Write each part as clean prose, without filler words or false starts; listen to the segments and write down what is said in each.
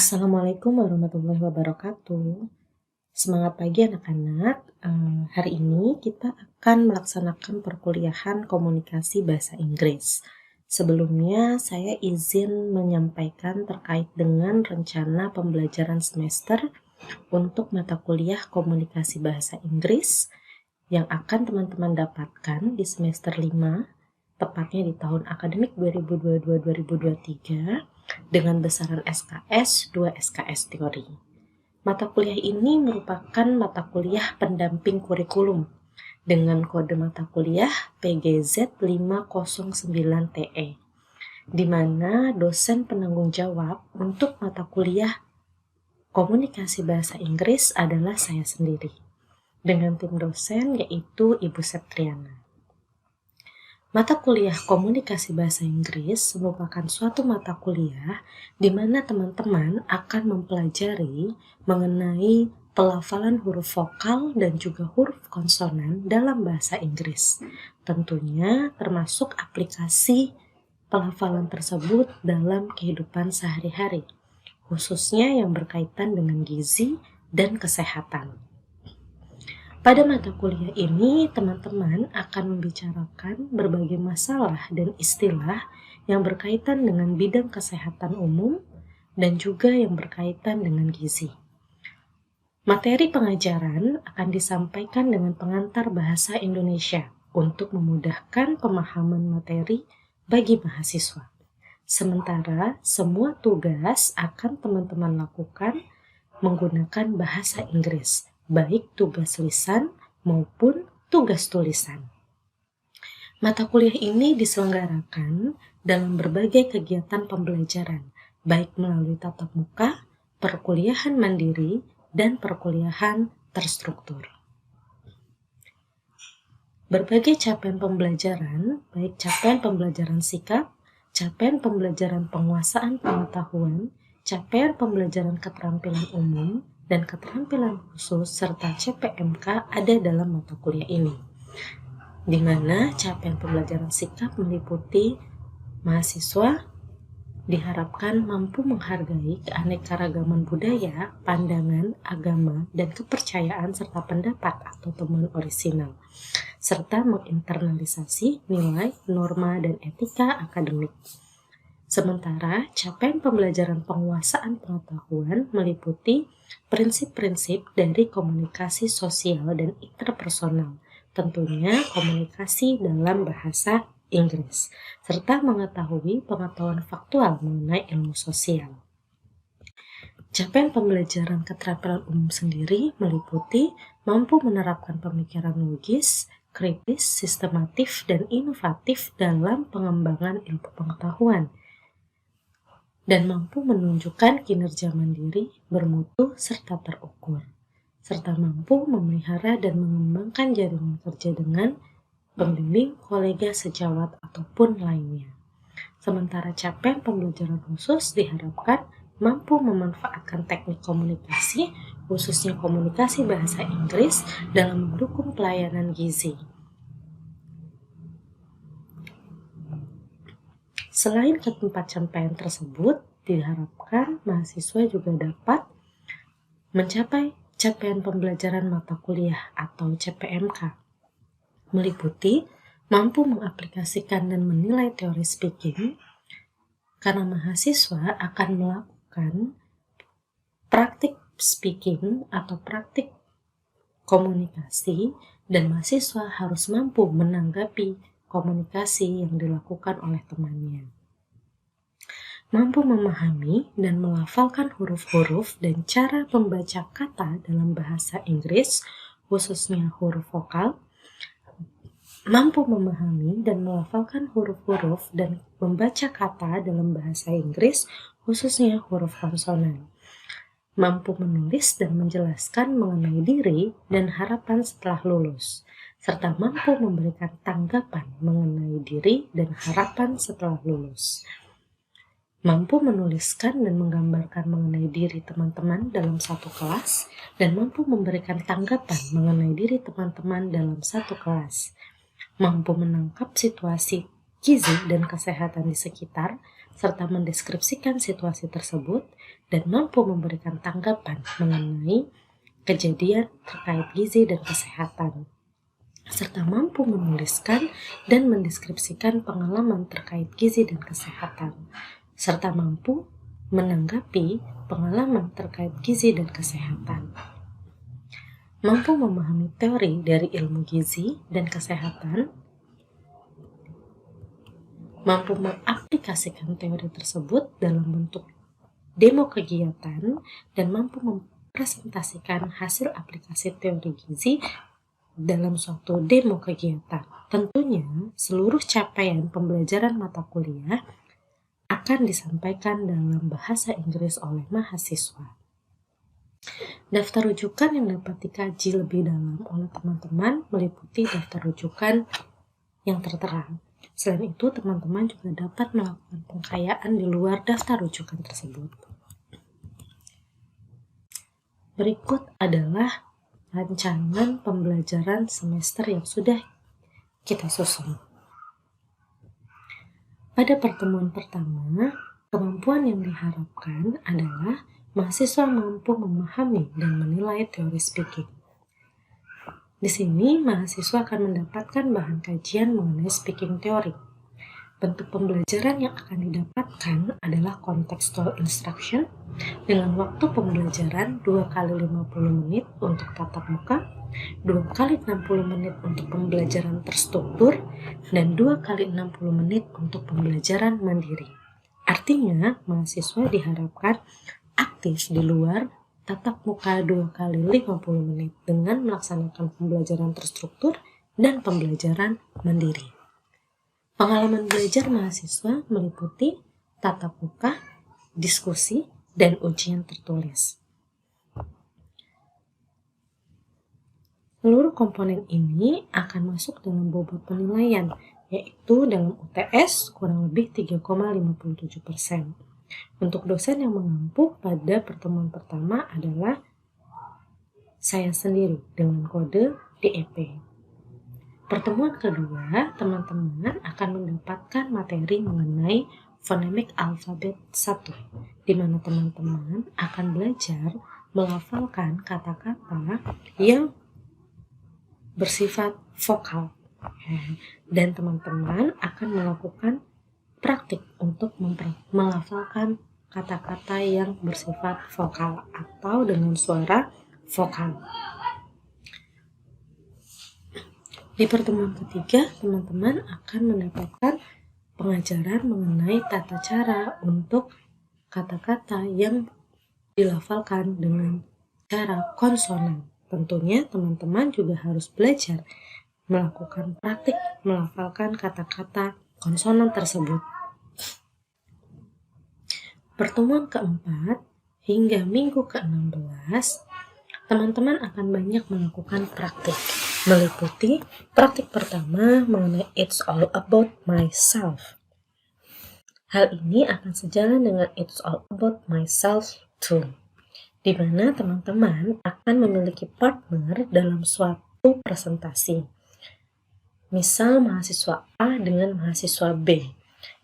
Assalamualaikum warahmatullahi wabarakatuh. Semangat pagi anak-anak. Hari ini kita akan melaksanakan perkuliahan komunikasi bahasa Inggris. Sebelumnya saya izin menyampaikan terkait dengan rencana pembelajaran semester untuk mata kuliah komunikasi bahasa Inggris yang akan teman-teman dapatkan di semester 5, tepatnya di tahun akademik 2022-2023 dengan besaran SKS 2 SKS teori. Mata kuliah ini merupakan mata kuliah pendamping kurikulum dengan kode mata kuliah PGZ 509TE, di mana dosen penanggung jawab untuk mata kuliah komunikasi bahasa Inggris adalah saya sendiri, dengan tim dosen yaitu Ibu Septriana. Mata kuliah komunikasi bahasa Inggris merupakan suatu mata kuliah di mana teman-teman akan mempelajari mengenai pelafalan huruf vokal dan juga huruf konsonan dalam bahasa Inggris. Tentunya termasuk aplikasi pelafalan tersebut dalam kehidupan sehari-hari, khususnya yang berkaitan dengan gizi dan kesehatan. Pada mata kuliah ini, teman-teman akan membicarakan berbagai masalah dan istilah yang berkaitan dengan bidang kesehatan umum dan juga yang berkaitan dengan gizi. Materi pengajaran akan disampaikan dengan pengantar bahasa Indonesia untuk memudahkan pemahaman materi bagi mahasiswa. Sementara semua tugas akan teman-teman lakukan menggunakan bahasa Inggris, baik tugas lisan maupun tugas tulisan. Mata kuliah ini diselenggarakan dalam berbagai kegiatan pembelajaran, baik melalui tatap muka, perkuliahan mandiri, dan perkuliahan terstruktur. Berbagai capaian pembelajaran, baik capaian pembelajaran sikap, capaian pembelajaran penguasaan pengetahuan, capaian pembelajaran keterampilan umum, dan keterampilan khusus serta CPMK ada dalam mata kuliah ini, di mana capaian pembelajaran sikap meliputi mahasiswa diharapkan mampu menghargai keanekaragaman budaya, pandangan, agama, dan kepercayaan serta pendapat atau temuan orisinal, serta menginternalisasi nilai, norma, dan etika akademik. Sementara capaian pembelajaran penguasaan pengetahuan meliputi prinsip-prinsip dari komunikasi sosial dan interpersonal, tentunya komunikasi dalam bahasa Inggris, serta mengetahui pengetahuan faktual mengenai ilmu sosial. Capaian pembelajaran keterampilan umum sendiri meliputi mampu menerapkan pemikiran logis, kritis, sistematif, dan inovatif dalam pengembangan ilmu pengetahuan, dan mampu menunjukkan kinerja mandiri, bermutu, serta terukur, serta mampu memelihara dan mengembangkan jaringan kerja dengan pembimbing, kolega sejawat, ataupun lainnya. Sementara capaian pembelajaran khusus diharapkan mampu memanfaatkan teknik komunikasi, khususnya komunikasi bahasa Inggris, dalam mendukung pelayanan gizi. Selain keempat capaian tersebut, diharapkan mahasiswa juga dapat mencapai capaian pembelajaran mata kuliah atau CPMK, meliputi mampu mengaplikasikan dan menilai teori speaking, karena mahasiswa akan melakukan praktik speaking atau praktik komunikasi, dan mahasiswa harus mampu menanggapi komunikasi yang dilakukan oleh temannya. Mampu memahami dan melafalkan huruf-huruf dan cara membaca kata dalam bahasa Inggris, khususnya huruf vokal. Mampu memahami dan melafalkan huruf-huruf dan membaca kata dalam bahasa Inggris, khususnya huruf konsonan. Mampu menulis dan menjelaskan mengenai diri dan harapan setelah lulus, serta mampu memberikan tanggapan mengenai diri dan harapan setelah lulus. Mampu menuliskan dan menggambarkan mengenai diri teman-teman dalam satu kelas, dan mampu memberikan tanggapan mengenai diri teman-teman dalam satu kelas. Mampu menangkap situasi gizi dan kesehatan di sekitar, serta mendeskripsikan situasi tersebut dan mampu memberikan tanggapan mengenai kejadian terkait gizi dan kesehatan, serta mampu menuliskan dan mendeskripsikan pengalaman terkait gizi dan kesehatan, serta mampu menanggapi pengalaman terkait gizi dan kesehatan. Mampu memahami teori dari ilmu gizi dan kesehatan, mampu mengaplikasikan teori tersebut dalam bentuk demo kegiatan, dan mampu mempresentasikan hasil aplikasi teori gizi dalam suatu demo kegiatan. Tentunya, seluruh capaian pembelajaran mata kuliah akan disampaikan dalam bahasa Inggris oleh mahasiswa. Daftar rujukan yang dapat dikaji lebih dalam oleh teman-teman meliputi daftar rujukan yang tertera. Selain itu, teman-teman juga dapat melakukan pengkayaan di luar daftar rujukan tersebut. Berikut adalah rancangan pembelajaran semester yang sudah kita susun. Pada pertemuan pertama, kemampuan yang diharapkan adalah mahasiswa mampu memahami dan menilai teori speaking. Di sini, mahasiswa akan mendapatkan bahan kajian mengenai speaking teori. Bentuk pembelajaran yang akan didapatkan adalah contextual instruction dengan waktu pembelajaran 2 kali 50 menit untuk tatap muka, 2 kali 60 menit untuk pembelajaran terstruktur, dan 2 kali 60 menit untuk pembelajaran mandiri. Artinya, mahasiswa diharapkan aktif di luar tatap muka 2 kali 50 menit dengan melaksanakan pembelajaran terstruktur dan pembelajaran mandiri. Pengalaman belajar mahasiswa meliputi tatap muka, diskusi, dan ujian tertulis. Seluruh komponen ini akan masuk dalam bobot penilaian, yaitu dalam UTS kurang lebih 3,57%. Untuk dosen yang mengampu pada pertemuan pertama adalah saya sendiri dengan kode DEP. Pertemuan kedua, teman-teman akan mendapatkan materi mengenai phonemic alfabet 1, di mana teman-teman akan belajar melafalkan kata-kata yang bersifat vokal. Dan teman-teman akan melakukan praktik untuk melafalkan kata-kata yang bersifat vokal atau dengan suara vokal. Di pertemuan ketiga, teman-teman akan mendapatkan pengajaran mengenai tata cara untuk kata-kata yang dilafalkan dengan cara konsonan. Tentunya teman-teman juga harus belajar melakukan praktik melafalkan kata-kata konsonan tersebut. Pertemuan keempat hingga minggu ke-16, teman-teman akan banyak melakukan praktik. Meliputi praktik pertama mengenai It's All About Myself. Hal ini akan sejalan dengan It's All About Myself too, di mana teman-teman akan memiliki partner dalam suatu presentasi. Misal mahasiswa A dengan mahasiswa B.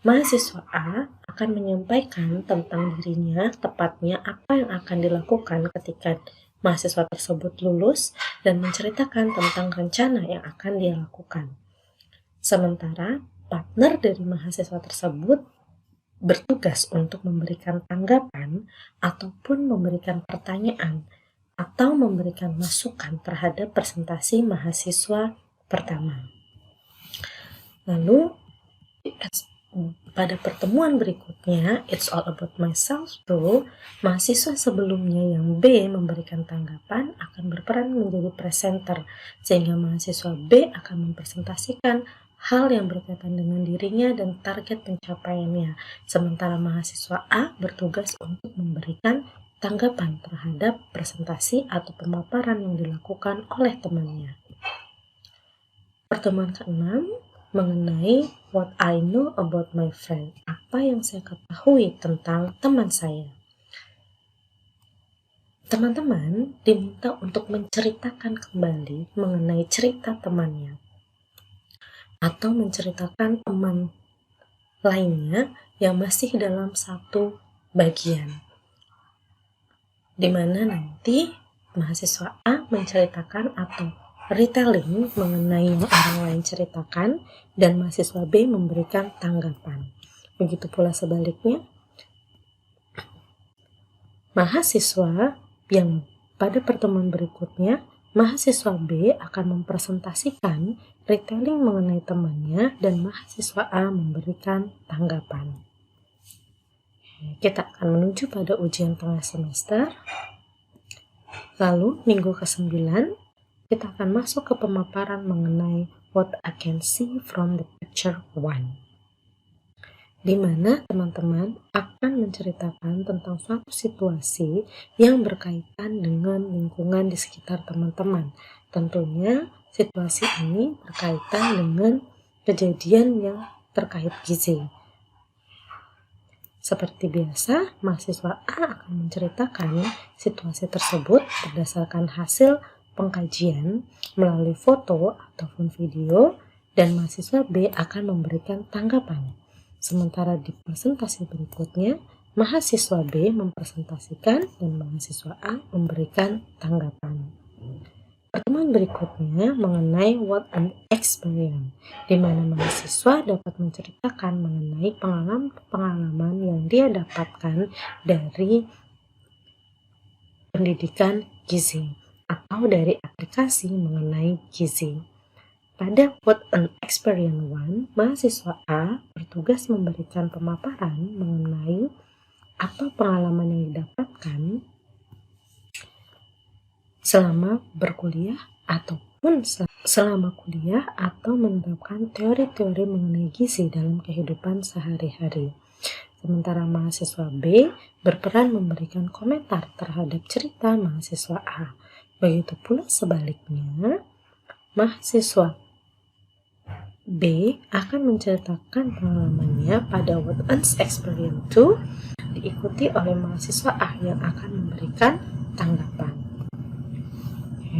Mahasiswa A akan menyampaikan tentang dirinya, tepatnya apa yang akan dilakukan ketika mahasiswa tersebut lulus dan menceritakan tentang rencana yang akan dia lakukan. Sementara partner dari mahasiswa tersebut bertugas untuk memberikan tanggapan ataupun memberikan pertanyaan atau memberikan masukan terhadap presentasi mahasiswa pertama. Lalu pada pertemuan berikutnya, It's All About Myself too, mahasiswa sebelumnya yang B memberikan tanggapan akan berperan menjadi presenter, sehingga mahasiswa B akan mempresentasikan hal yang berkaitan dengan dirinya dan target pencapaiannya, sementara mahasiswa A bertugas untuk memberikan tanggapan terhadap presentasi atau pemaparan yang dilakukan oleh temannya. Pertemuan ke-6 mengenai What I Know About My Friend, apa yang saya ketahui tentang teman saya. Teman-teman diminta untuk menceritakan kembali mengenai cerita temannya atau menceritakan teman lainnya yang masih dalam satu bagian, di mana nanti mahasiswa A menceritakan atau retelling mengenai yang orang lain ceritakan dan mahasiswa B memberikan tanggapan. Begitu pula sebaliknya, mahasiswa yang pada pertemuan berikutnya, mahasiswa B akan mempresentasikan retelling mengenai temannya dan mahasiswa A memberikan tanggapan. Kita akan menuju pada ujian tengah semester. Lalu minggu ke-9 kita akan masuk ke pemaparan mengenai what I can see from the picture 1, di mana teman-teman akan menceritakan tentang suatu situasi yang berkaitan dengan lingkungan di sekitar teman-teman. Tentunya situasi ini berkaitan dengan kejadian yang terkait gizi. Seperti biasa, mahasiswa A akan menceritakan situasi tersebut berdasarkan hasil pengkajian melalui foto ataupun video, dan mahasiswa B akan memberikan tanggapan. Sementara di presentasi berikutnya, mahasiswa B mempresentasikan dan mahasiswa A memberikan tanggapan. Pertemuan berikutnya mengenai what an experience, di mana mahasiswa dapat menceritakan mengenai pengalaman yang dia dapatkan dari pendidikan gizi atau dari aplikasi mengenai gizi. Pada what an experience 1, mahasiswa A bertugas memberikan pemaparan mengenai apa pengalaman yang didapatkan selama berkuliah ataupun selama kuliah atau menerapkan teori-teori mengenai gizi dalam kehidupan sehari-hari. Sementara mahasiswa B berperan memberikan komentar terhadap cerita mahasiswa A. Begitu pula sebaliknya, mahasiswa B akan menceritakan pengalamannya pada what an experience 2, diikuti oleh mahasiswa A yang akan memberikan tanggapan.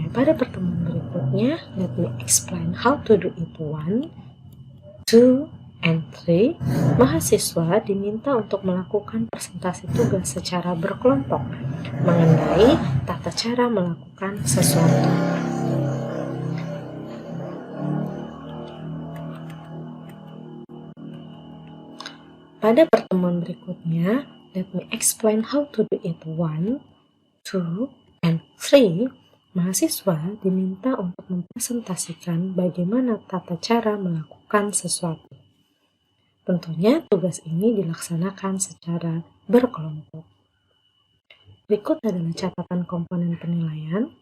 Pada pertemuan berikutnya, let me explain how to do it 1, 2, and 3. Mahasiswa diminta untuk melakukan presentasi tugas secara berkelompok mengenai tata cara melakukan sesuatu. Pada pertemuan berikutnya, let me explain how to do it 1, 2, and 3. Mahasiswa diminta untuk mempresentasikan bagaimana tata cara melakukan sesuatu. Tentunya tugas ini dilaksanakan secara berkelompok. Berikut adalah catatan komponen penilaian.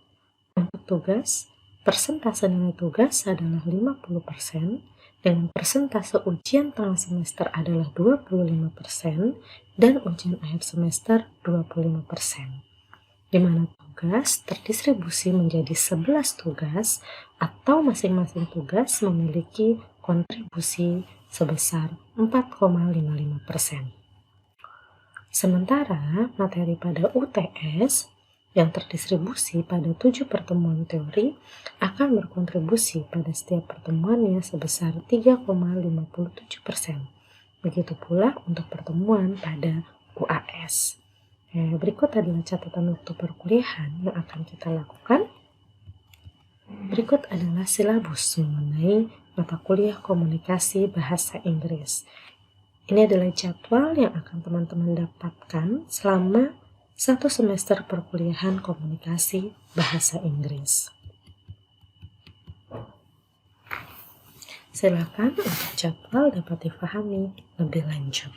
Untuk tugas, persentase nilai tugas adalah 50%, dengan persentase ujian tengah semester adalah 25%, dan ujian akhir semester 25%. Di mana tugas terdistribusi menjadi 11 tugas atau masing-masing tugas memiliki kontribusi sebesar 4,55%. Sementara materi pada UTS yang terdistribusi pada 7 pertemuan teori akan berkontribusi pada setiap pertemuannya sebesar 3,57%. Begitu pula untuk pertemuan pada UAS. Berikut adalah catatan waktu perkuliahan yang akan kita lakukan. Berikut adalah silabus mengenai mata kuliah komunikasi bahasa Inggris. Ini adalah jadwal yang akan teman-teman dapatkan selama 1 semester perkuliahan komunikasi bahasa Inggris. Silakan untuk jadwal dapat dipahami lebih lanjut.